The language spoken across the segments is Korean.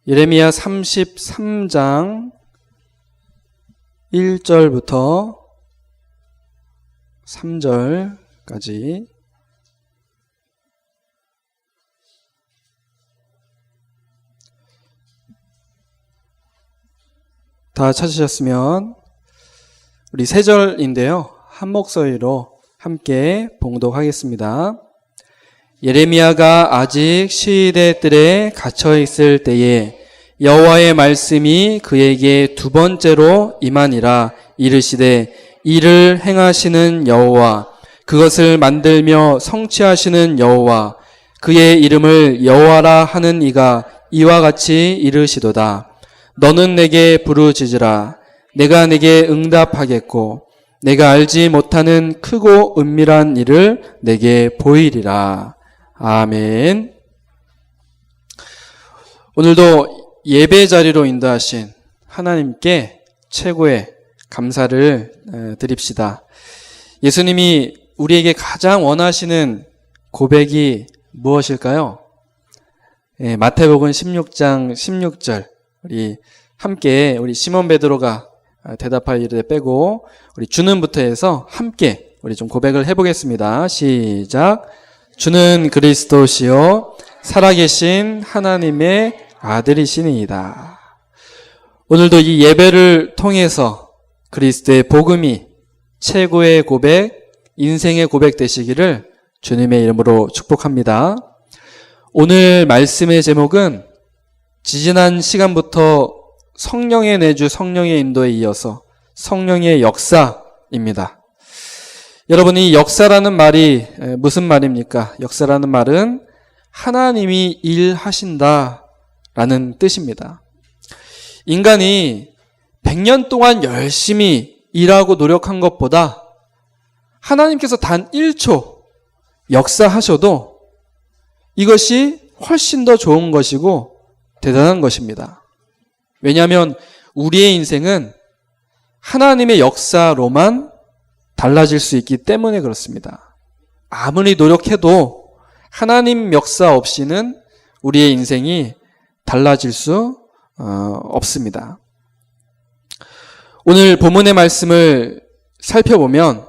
예레미야 33장 1절부터 3절까지 다 찾으셨으면 우리 3절인데요. 한 목소리로 함께 봉독하겠습니다. 예레미야가 아직 시대 뜰에 갇혀 있을 때에 여호와의 말씀이 그에게 두 번째로 임하니라. 이르시되 이를 행하시는 여호와, 그것을 만들며 성취하시는 여호와, 그의 이름을 여호와라 하는 이가 이와 같이 이르시도다. 너는 내게 부르짖으라. 내가 내게 응답하겠고 내가 알지 못하는 크고 은밀한 일을 내게 보이리라. 아멘. 오늘도 예배 자리로 인도하신 하나님께 최고의 감사를 드립시다. 예수님이 우리에게 가장 원하시는 고백이 무엇일까요? 마태복음 16장 16절, 우리 함께 우리 시몬 베드로가 대답할 일을 빼고 우리 주는부터 해서 함께 우리 좀 고백을 해보겠습니다. 시작. 주는 그리스도시요 살아계신 하나님의 아들이시니이다. 오늘도 이 예배를 통해서 그리스도의 복음이 최고의 고백, 인생의 고백 되시기를 주님의 이름으로 축복합니다. 오늘 말씀의 제목은 지지난 시간부터 성령의 내주, 성령의 인도에 이어서 성령의 역사입니다. 여러분, 이 역사라는 말이 무슨 말입니까? 역사라는 말은 하나님이 일하신다라는 뜻입니다. 인간이 100년 동안 열심히 일하고 노력한 것보다 하나님께서 단 1초 역사하셔도 이것이 훨씬 더 좋은 것이고 대단한 것입니다. 왜냐하면 우리의 인생은 하나님의 역사로만 달라질 수 있기 때문에 그렇습니다. 아무리 노력해도 하나님 역사 없이는 우리의 인생이 달라질 수 없습니다. 오늘 본문의 말씀을 살펴보면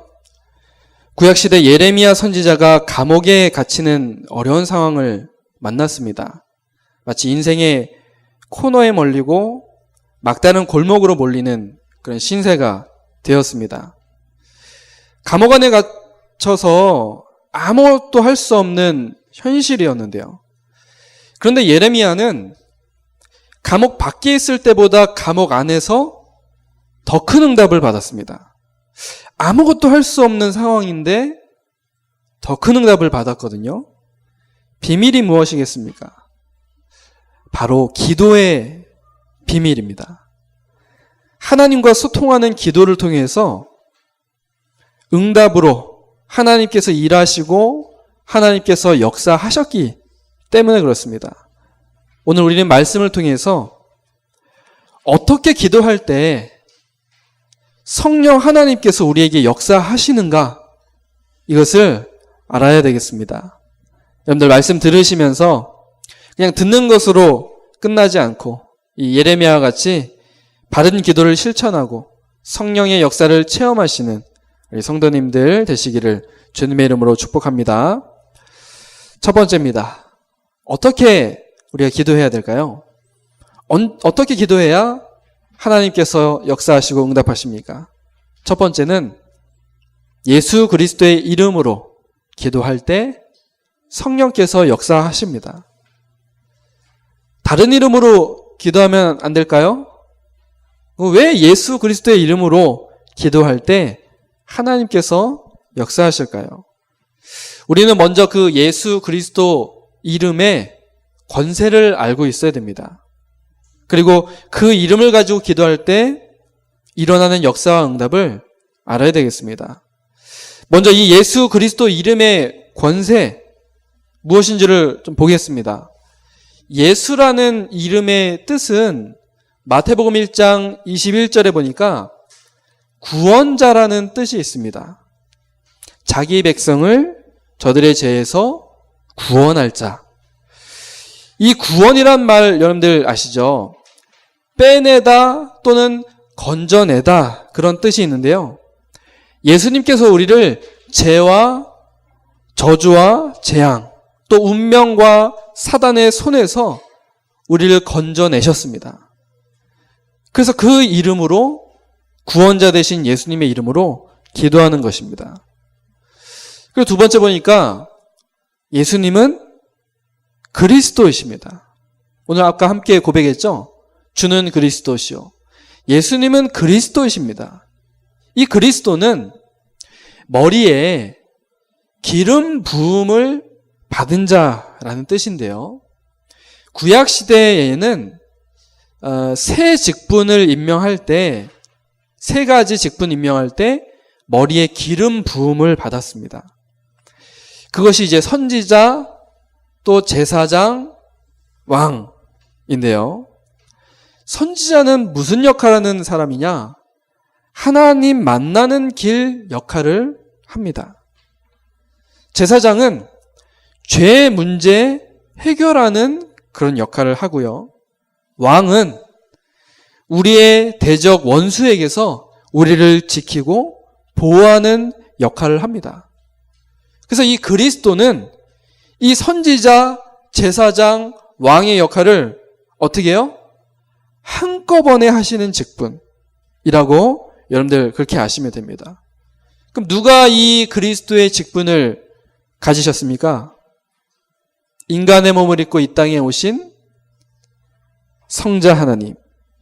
구약시대 예레미야 선지자가 감옥에 갇히는 어려운 상황을 만났습니다. 마치 인생의 코너에 몰리고 막다른 골목으로 몰리는 그런 신세가 되었습니다. 감옥 안에 갇혀서 아무것도 할 수 없는 현실이었는데요. 그런데 예레미야는 감옥 밖에 있을 때보다 감옥 안에서 더 큰 응답을 받았습니다. 아무것도 할 수 없는 상황인데 더 큰 응답을 받았거든요. 비밀이 무엇이겠습니까? 바로 기도의 비밀입니다. 하나님과 소통하는 기도를 통해서 응답으로 하나님께서 일하시고 하나님께서 역사하셨기 때문에 그렇습니다. 오늘 우리는 말씀을 통해서 어떻게 기도할 때 성령 하나님께서 우리에게 역사하시는가, 이것을 알아야 되겠습니다. 여러분들 말씀 들으시면서 그냥 듣는 것으로 끝나지 않고 이 예레미야와 같이 바른 기도를 실천하고 성령의 역사를 체험하시는 우리 성도님들 되시기를 주님의 이름으로 축복합니다. 첫 번째입니다. 어떻게 우리가 기도해야 될까요? 어떻게 기도해야 하나님께서 역사하시고 응답하십니까? 첫 번째는 예수 그리스도의 이름으로 기도할 때 성령께서 역사하십니다. 다른 이름으로 기도하면 안 될까요? 왜 예수 그리스도의 이름으로 기도할 때 하나님께서 역사하실까요? 우리는 먼저 그 예수 그리스도 이름의 권세를 알고 있어야 됩니다. 그리고 그 이름을 가지고 기도할 때 일어나는 역사와 응답을 알아야 되겠습니다. 먼저 이 예수 그리스도 이름의 권세, 무엇인지를 좀 보겠습니다. 예수라는 이름의 뜻은 마태복음 1장 21절에 보니까 구원자라는 뜻이 있습니다. 자기 백성을 저들의 죄에서 구원할 자. 이 구원이란 말 여러분들 아시죠? 빼내다 또는 건져내다 그런 뜻이 있는데요. 예수님께서 우리를 죄와 저주와 재앙 또 운명과 사단의 손에서 우리를 건져내셨습니다. 그래서 그 이름으로 구원자 되신 예수님의 이름으로 기도하는 것입니다. 그리고 두 번째 보니까 예수님은 그리스도이십니다. 오늘 아까 함께 고백했죠? 주는 그리스도시요. 예수님은 그리스도이십니다. 이 그리스도는 머리에 기름 부음을 받은 자라는 뜻인데요. 구약 시대에는 세 직분을 임명할 때, 세 가지 직분 임명할 때 머리에 기름 부음을 받았습니다. 그것이 이제 선지자, 또 제사장, 왕인데요. 선지자는 무슨 역할을 하는 사람이냐? 하나님 만나는 길 역할을 합니다. 제사장은 죄 문제 해결하는 그런 역할을 하고요. 왕은 우리의 대적 원수에게서 우리를 지키고 보호하는 역할을 합니다. 그래서 이 그리스도는 이 선지자, 제사장, 왕의 역할을 어떻게 해요? 한꺼번에 하시는 직분이라고 여러분들 그렇게 아시면 됩니다. 그럼 누가 이 그리스도의 직분을 가지셨습니까? 인간의 몸을 입고 이 땅에 오신 성자 하나님,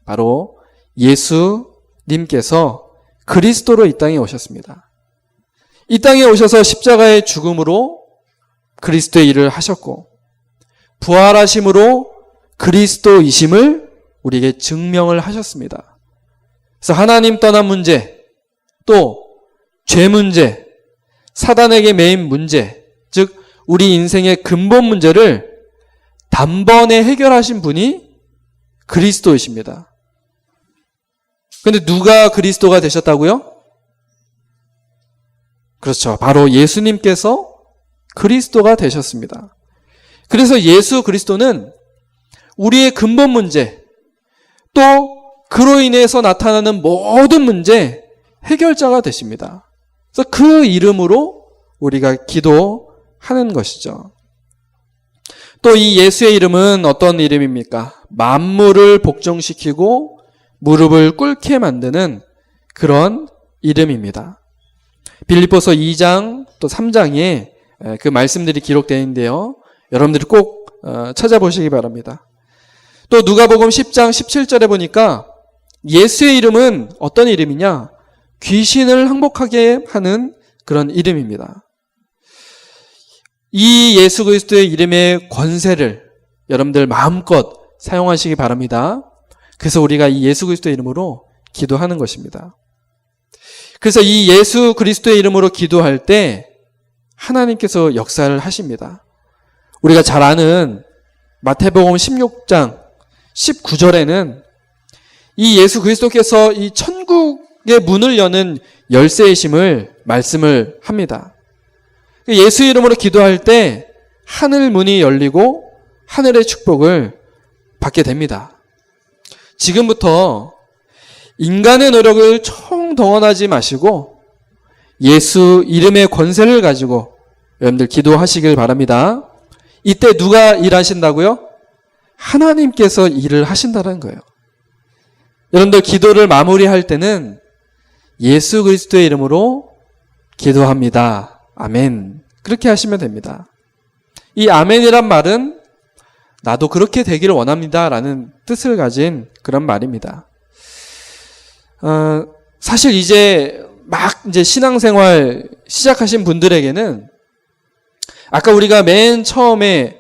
바로 예수님께서 그리스도로 이 땅에 오셨습니다. 이 땅에 오셔서 십자가의 죽음으로 그리스도의 일을 하셨고 부활하심으로 그리스도이심을 우리에게 증명을 하셨습니다. 그래서 하나님 떠난 문제, 또 죄 문제, 사단에게 매인 문제, 즉 우리 인생의 근본 문제를 단번에 해결하신 분이 그리스도이십니다. 그런데 누가 그리스도가 되셨다고요? 그렇죠. 바로 예수님께서 그리스도가 되셨습니다. 그래서 예수 그리스도는 우리의 근본 문제, 또 그로 인해서 나타나는 모든 문제 해결자가 되십니다. 그래서 그 이름으로 우리가 기도하는 것이죠. 또 이 예수의 이름은 어떤 이름입니까? 만물을 복종시키고 무릎을 꿇게 만드는 그런 이름입니다. 빌립보서 2장 또 3장에 그 말씀들이 기록되어 있는데요. 여러분들이 꼭 찾아보시기 바랍니다. 또 누가복음 10장 17절에 보니까 예수의 이름은 어떤 이름이냐? 귀신을 항복하게 하는 그런 이름입니다. 이 예수 그리스도의 이름의 권세를 여러분들 마음껏 사용하시기 바랍니다. 그래서 우리가 이 예수 그리스도의 이름으로 기도하는 것입니다. 그래서 이 예수 그리스도의 이름으로 기도할 때 하나님께서 역사를 하십니다. 우리가 잘 아는 마태복음 16장 19절에는 이 예수 그리스도께서 이 천국의 문을 여는 열쇠이심을 말씀을 합니다. 예수 이름으로 기도할 때 하늘 문이 열리고 하늘의 축복을 받게 됩니다. 지금부터 인간의 노력을 총동원하지 마시고 예수 이름의 권세를 가지고 여러분들 기도하시길 바랍니다. 이때 누가 일하신다고요? 하나님께서 일을 하신다는 거예요. 여러분들 기도를 마무리할 때는 예수 그리스도의 이름으로 기도합니다. 아멘. 그렇게 하시면 됩니다. 이 아멘이란 말은 나도 그렇게 되기를 원합니다 라는 뜻을 가진 그런 말입니다. 사실 이제 신앙생활 시작하신 분들에게는 아까 우리가 맨 처음에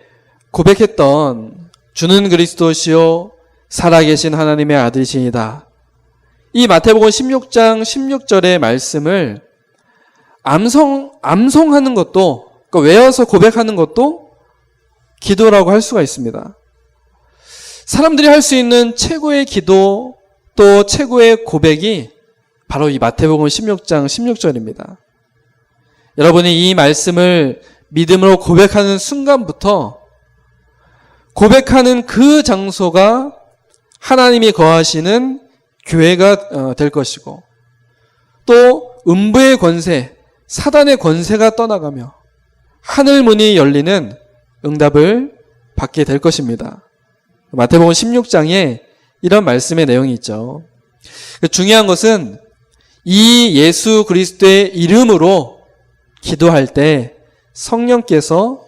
고백했던 주는 그리스도시요 살아계신 하나님의 아들이시니다. 이 마태복음 16장 16절의 말씀을 암송하는 것도, 그러니까 외워서 고백하는 것도 기도라고 할 수가 있습니다. 사람들이 할 수 있는 최고의 기도 또 최고의 고백이 바로 이 마태복음 16장 16절입니다. 여러분이 이 말씀을 믿음으로 고백하는 순간부터 고백하는 그 장소가 하나님이 거하시는 교회가 될 것이고, 또 음부의 권세, 사단의 권세가 떠나가며 하늘 문이 열리는 응답을 받게 될 것입니다. 마태복음 16장에 이런 말씀의 내용이 있죠. 중요한 것은 이 예수 그리스도의 이름으로 기도할 때 성령께서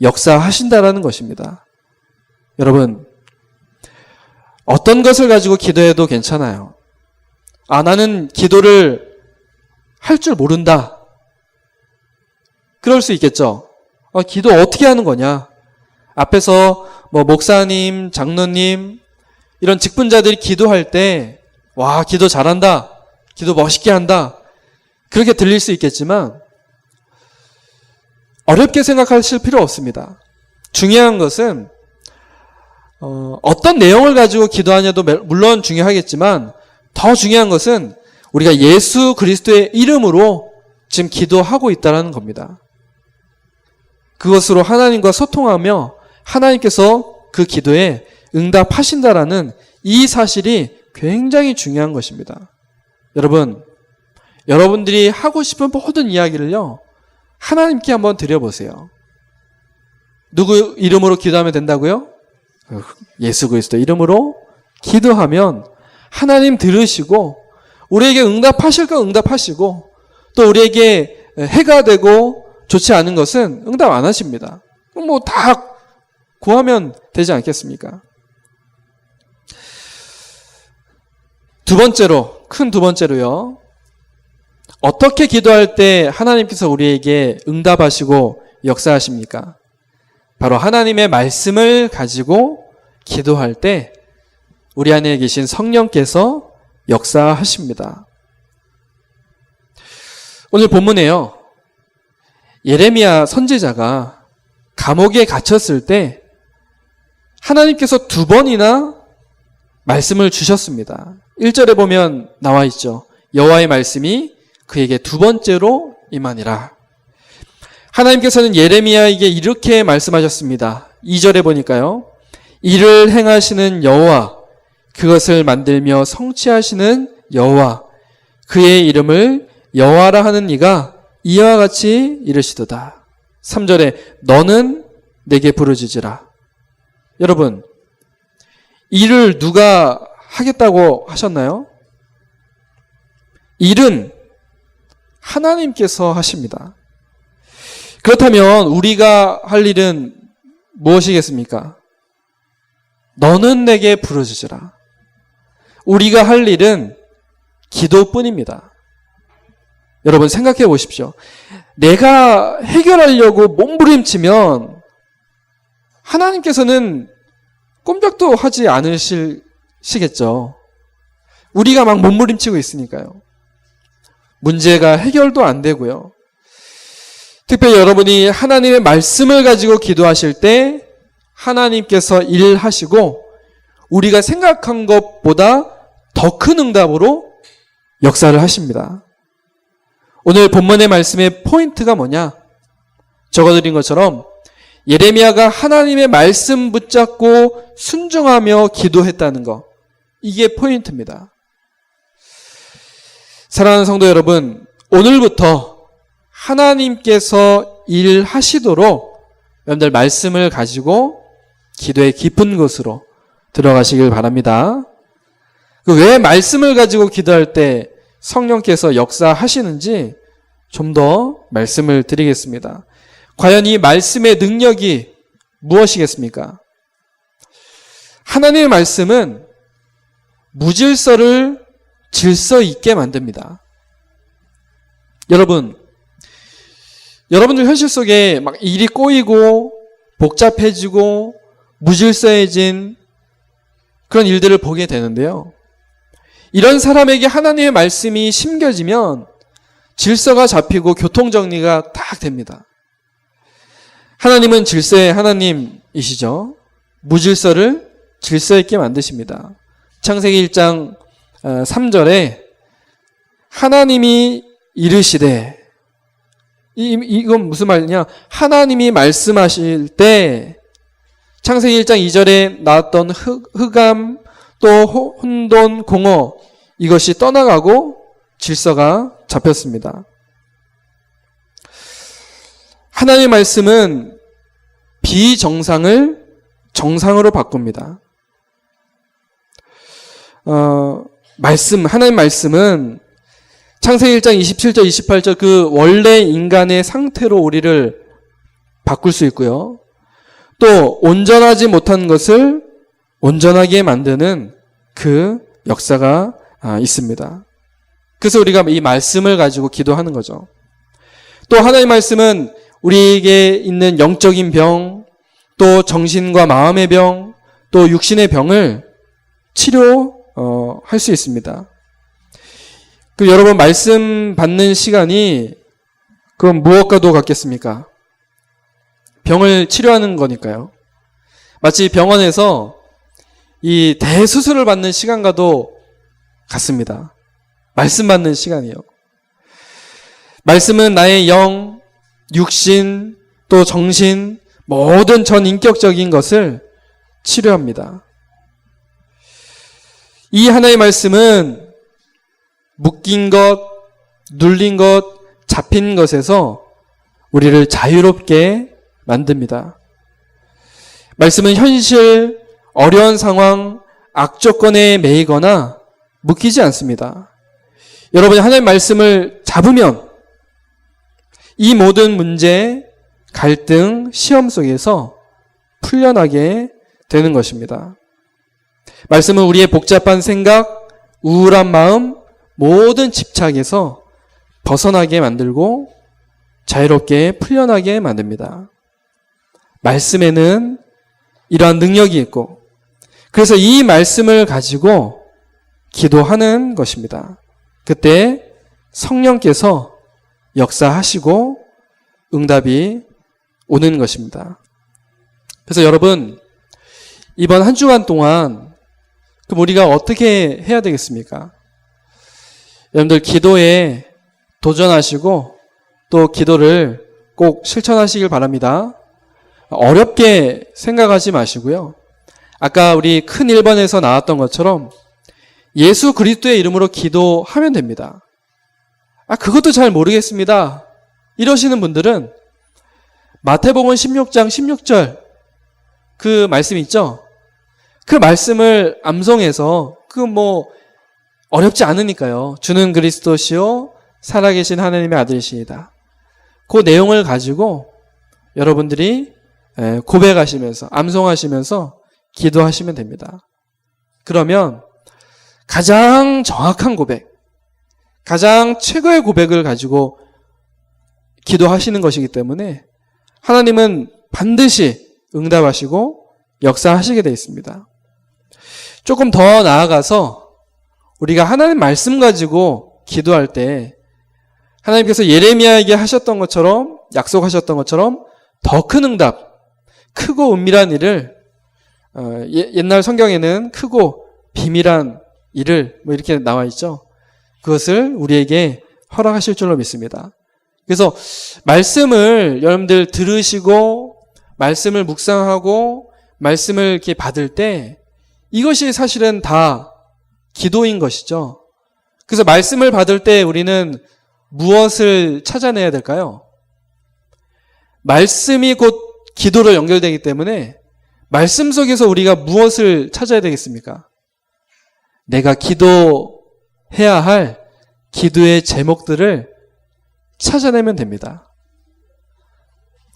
역사하신다라는 것입니다. 여러분, 어떤 것을 가지고 기도해도 괜찮아요. 나는 기도를 할 줄 모른다. 그럴 수 있겠죠. 기도 어떻게 하는 거냐? 앞에서 목사님, 장로님 이런 직분자들이 기도할 때 와, 기도 잘한다. 기도 멋있게 한다. 그렇게 들릴 수 있겠지만 어렵게 생각하실 필요 없습니다. 중요한 것은 어떤 내용을 가지고 기도하냐도 물론 중요하겠지만 더 중요한 것은 우리가 예수 그리스도의 이름으로 지금 기도하고 있다는 겁니다. 그것으로 하나님과 소통하며 하나님께서 그 기도에 응답하신다라는 이 사실이 굉장히 중요한 것입니다. 여러분, 여러분들이 하고 싶은 모든 이야기를요, 하나님께 한번 드려보세요. 누구 이름으로 기도하면 된다고요? 예수 그리스도 이름으로 기도하면 하나님 들으시고 우리에게 응답하실 거 응답하시고, 또 우리에게 해가 되고 좋지 않은 것은 응답 안 하십니다. 다 구하면 되지 않겠습니까? 큰 두 번째로요. 어떻게 기도할 때 하나님께서 우리에게 응답하시고 역사하십니까? 바로 하나님의 말씀을 가지고 기도할 때 우리 안에 계신 성령께서 역사하십니다. 오늘 본문에요, 예레미야 선지자가 감옥에 갇혔을 때 하나님께서 2번이나 말씀을 주셨습니다. 1절에 보면 나와 있죠. 여호와의 말씀이 그에게 2번째로 임하니라. 하나님께서는 예레미야에게 이렇게 말씀하셨습니다. 2절에 보니까요, 이를 행하시는 여호와, 그것을 만들며 성취하시는 여호와, 그의 이름을 여호와라 하는 이가 이와 같이 이르시도다. 3절에 너는 내게 부르짖으라. 여러분, 일을 누가 하겠다고 하셨나요? 일은 하나님께서 하십니다. 그렇다면 우리가 할 일은 무엇이겠습니까? 너는 내게 부르짖으라. 우리가 할 일은 기도뿐입니다. 여러분 생각해 보십시오. 내가 해결하려고 몸부림치면 하나님께서는 꼼짝도 하지 않으시겠죠. 우리가 막 몸부림치고 있으니까요. 문제가 해결도 안 되고요. 특별히 여러분이 하나님의 말씀을 가지고 기도하실 때 하나님께서 일하시고 우리가 생각한 것보다 더 큰 응답으로 역사를 하십니다. 오늘 본문의 말씀의 포인트가 뭐냐? 적어드린 것처럼 예레미야가 하나님의 말씀 붙잡고 순종하며 기도했다는 것, 이게 포인트입니다. 사랑하는 성도 여러분, 오늘부터 하나님께서 일하시도록 여러분들 말씀을 가지고 기도의 깊은 곳으로 들어가시길 바랍니다. 왜 말씀을 가지고 기도할 때 성령께서 역사하시는지 좀 더 말씀을 드리겠습니다. 과연 이 말씀의 능력이 무엇이겠습니까? 하나님의 말씀은 무질서를 질서 있게 만듭니다. 여러분들 현실 속에 막 일이 꼬이고 복잡해지고 무질서해진 그런 일들을 보게 되는데요. 이런 사람에게 하나님의 말씀이 심겨지면 질서가 잡히고 교통정리가 딱 됩니다. 하나님은 질서의 하나님이시죠. 무질서를 질서 있게 만드십니다. 창세기 1장 3절에 하나님이 이르시되, 이건 무슨 말이냐? 하나님이 말씀하실 때 창세기 1장 2절에 나왔던 흑암, 또 혼돈, 공허, 이것이 떠나가고 질서가 잡혔습니다. 하나님의 말씀은 비정상을 정상으로 바꿉니다. 하나님의 말씀은 창세기 1장 27절, 28절 그 원래 인간의 상태로 우리를 바꿀 수 있고요. 또 온전하지 못한 것을 온전하게 만드는 그 역사가 있습니다. 그래서 우리가 이 말씀을 가지고 기도하는 거죠. 또 하나님의 말씀은 우리에게 있는 영적인 병, 또 정신과 마음의 병, 또 육신의 병을 치료할 수 있습니다. 여러분 말씀 받는 시간이 그럼 무엇과도 같겠습니까? 병을 치료하는 거니까요. 마치 병원에서 이 대수술을 받는 시간과도 같습니다. 말씀 받는 시간이요. 말씀은 나의 영, 육신, 또 정신, 모든 전 인격적인 것을 치료합니다. 이 하나의 말씀은 묶인 것, 눌린 것, 잡힌 것에서 우리를 자유롭게 만듭니다. 말씀은 현실, 어려운 상황, 악조건에 매이거나 묶이지 않습니다. 여러분이 하나님의 말씀을 잡으면 이 모든 문제, 갈등, 시험 속에서 풀려나게 되는 것입니다. 말씀은 우리의 복잡한 생각, 우울한 마음, 모든 집착에서 벗어나게 만들고 자유롭게 풀려나게 만듭니다. 말씀에는 이러한 능력이 있고 그래서 이 말씀을 가지고 기도하는 것입니다. 그때 성령께서 역사하시고 응답이 오는 것입니다. 그래서 여러분 이번 한 주간 동안 그럼 우리가 어떻게 해야 되겠습니까? 여러분들 기도에 도전하시고 또 기도를 꼭 실천하시길 바랍니다. 어렵게 생각하지 마시고요. 아까 우리 큰 1번에서 나왔던 것처럼 예수 그리스도의 이름으로 기도하면 됩니다. 그것도 잘 모르겠습니다. 이러시는 분들은 마태복음 16장 16절 그 말씀 있죠? 그 말씀을 암송해서 어렵지 않으니까요. 주는 그리스도시요 살아계신 하나님의 아들이시이다. 그 내용을 가지고 여러분들이 고백하시면서 암송하시면서 기도하시면 됩니다. 그러면 가장 정확한 고백, 가장 최고의 고백을 가지고 기도하시는 것이기 때문에 하나님은 반드시 응답하시고 역사하시게 되어 있습니다. 조금 더 나아가서 우리가 하나님 말씀 가지고 기도할 때 하나님께서 예레미야에게 하셨던 것처럼 약속하셨던 것처럼 더 큰 응답, 크고 은밀한 일을 옛날 성경에는 크고 비밀한 일을 이렇게 나와 있죠. 그것을 우리에게 허락하실 줄로 믿습니다. 그래서 말씀을 여러분들 들으시고 말씀을 묵상하고 말씀을 이렇게 받을 때 이것이 사실은 다 기도인 것이죠. 그래서 말씀을 받을 때 우리는 무엇을 찾아내야 될까요? 말씀이 곧 기도로 연결되기 때문에 말씀 속에서 우리가 무엇을 찾아야 되겠습니까? 내가 기도해야 할 기도의 제목들을 찾아내면 됩니다.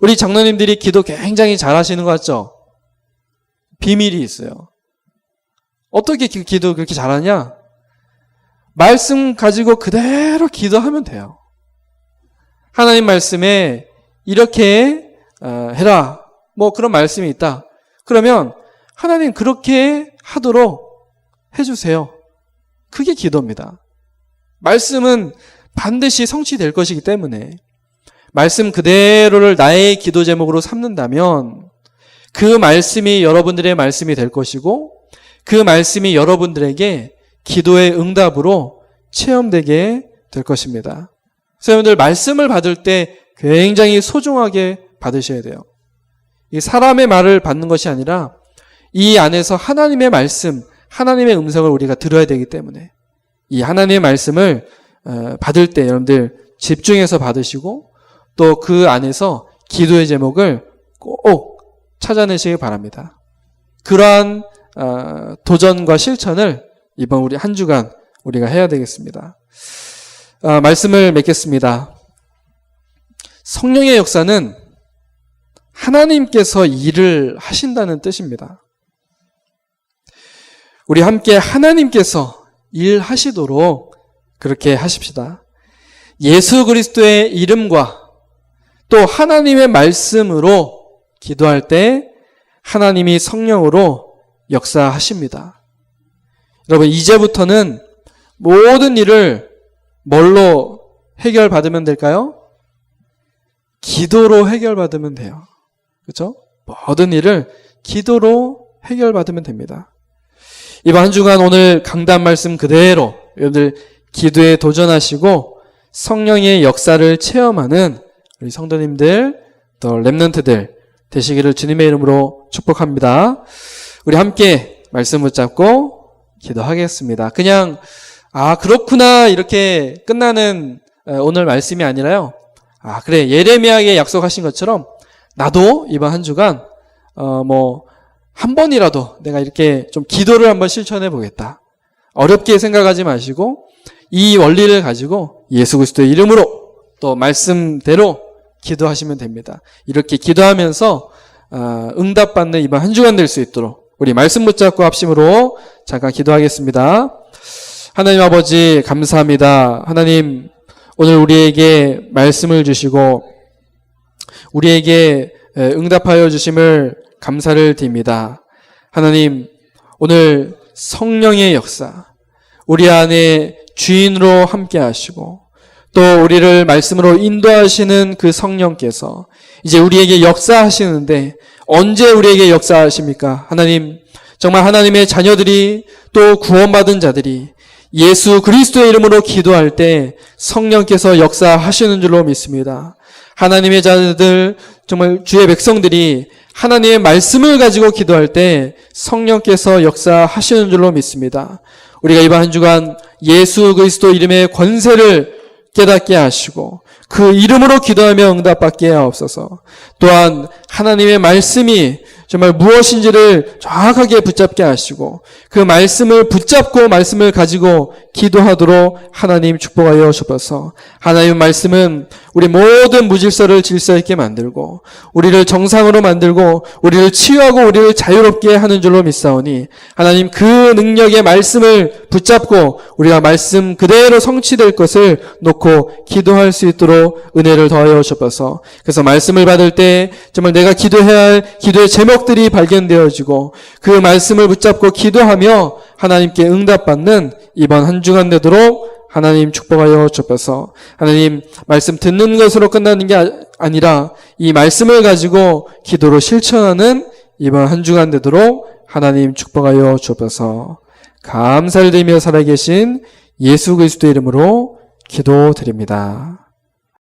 우리 장로님들이 기도 굉장히 잘하시는 것 같죠? 비밀이 있어요. 어떻게 기도 그렇게 잘하냐? 말씀 가지고 그대로 기도하면 돼요. 하나님 말씀에 이렇게 해라. 그런 말씀이 있다. 그러면 하나님 그렇게 하도록 해주세요. 그게 기도입니다. 말씀은 반드시 성취될 것이기 때문에 말씀 그대로를 나의 기도 제목으로 삼는다면 그 말씀이 여러분들의 말씀이 될 것이고 그 말씀이 여러분들에게 기도의 응답으로 체험되게 될 것입니다. 그래서 여러분들 말씀을 받을 때 굉장히 소중하게 받으셔야 돼요. 이 사람의 말을 받는 것이 아니라 이 안에서 하나님의 말씀, 하나님의 음성을 우리가 들어야 되기 때문에 이 하나님의 말씀을 받을 때 여러분들 집중해서 받으시고 또 그 안에서 기도의 제목을 꼭 찾아내시기 바랍니다. 그러한 도전과 실천을 이번 우리 한 주간 우리가 해야 되겠습니다. 말씀을 맺겠습니다. 성령의 역사는 하나님께서 일을 하신다는 뜻입니다. 우리 함께 하나님께서 일하시도록 그렇게 하십시다. 예수 그리스도의 이름과 또 하나님의 말씀으로 기도할 때 하나님이 성령으로 역사하십니다. 여러분, 이제부터는 모든 일을 뭘로 해결받으면 될까요? 기도로 해결받으면 돼요. 그렇죠? 모든 일을 기도로 해결받으면 됩니다. 이번 한 주간 오늘 강단 말씀 그대로 여러분들 기도에 도전하시고 성령의 역사를 체험하는 우리 성도님들 또 렘넌트들 되시기를 주님의 이름으로 축복합니다. 우리 함께 말씀 붙잡고 기도하겠습니다. 그냥 그렇구나 이렇게 끝나는 오늘 말씀이 아니라요. 그래, 예레미야에게 약속하신 것처럼 나도 이번 한 주간 한 번이라도 내가 이렇게 좀 기도를 한번 실천해 보겠다. 어렵게 생각하지 마시고 이 원리를 가지고 예수 그리스도의 이름으로 또 말씀대로 기도하시면 됩니다. 이렇게 기도하면서 응답받는 이번 한 주간 될 수 있도록 우리 말씀 붙잡고 합심으로 잠깐 기도하겠습니다. 하나님 아버지 감사합니다. 하나님 오늘 우리에게 말씀을 주시고 우리에게 응답하여 주심을 감사를 드립니다. 하나님 오늘 성령의 역사 우리 안에 주인으로 함께 하시고 또 우리를 말씀으로 인도하시는 그 성령께서 이제 우리에게 역사하시는데 언제 우리에게 역사하십니까? 하나님 정말 하나님의 자녀들이 또 구원받은 자들이 예수 그리스도의 이름으로 기도할 때 성령께서 역사하시는 줄로 믿습니다. 하나님의 자녀들 정말 주의 백성들이 하나님의 말씀을 가지고 기도할 때 성령께서 역사하시는 줄로 믿습니다. 우리가 이번 한 주간 예수 그리스도 이름의 권세를 깨닫게 하시고 그 이름으로 기도하며 응답받게 하옵소서. 또한 하나님의 말씀이 정말 무엇인지를 정확하게 붙잡게 하시고 그 말씀을 붙잡고 말씀을 가지고 기도하도록 하나님 축복하여 주셔서 하나님의 말씀은 우리 모든 무질서를 질서 있게 만들고 우리를 정상으로 만들고 우리를 치유하고 우리를 자유롭게 하는 줄로 믿사오니 하나님 그 능력의 말씀을 붙잡고 우리가 말씀 그대로 성취될 것을 놓고 기도할 수 있도록 은혜를 더하여 주셔서 그래서 말씀을 받을 때 정말 내가 기도해야 할 기도의 제목들이 발견되어지고 그 말씀을 붙잡고 기도하며 하나님께 응답받는 이번 한 주간 되도록 하나님 축복하여 주셔서 하나님 말씀 듣는 것으로 끝나는 게 아니라 이 말씀을 가지고 기도로 실천하는 이번 한 주간 되도록 하나님 축복하여 주셔서 감사를 드리며 살아계신 예수 그리스도의 이름으로 기도드립니다.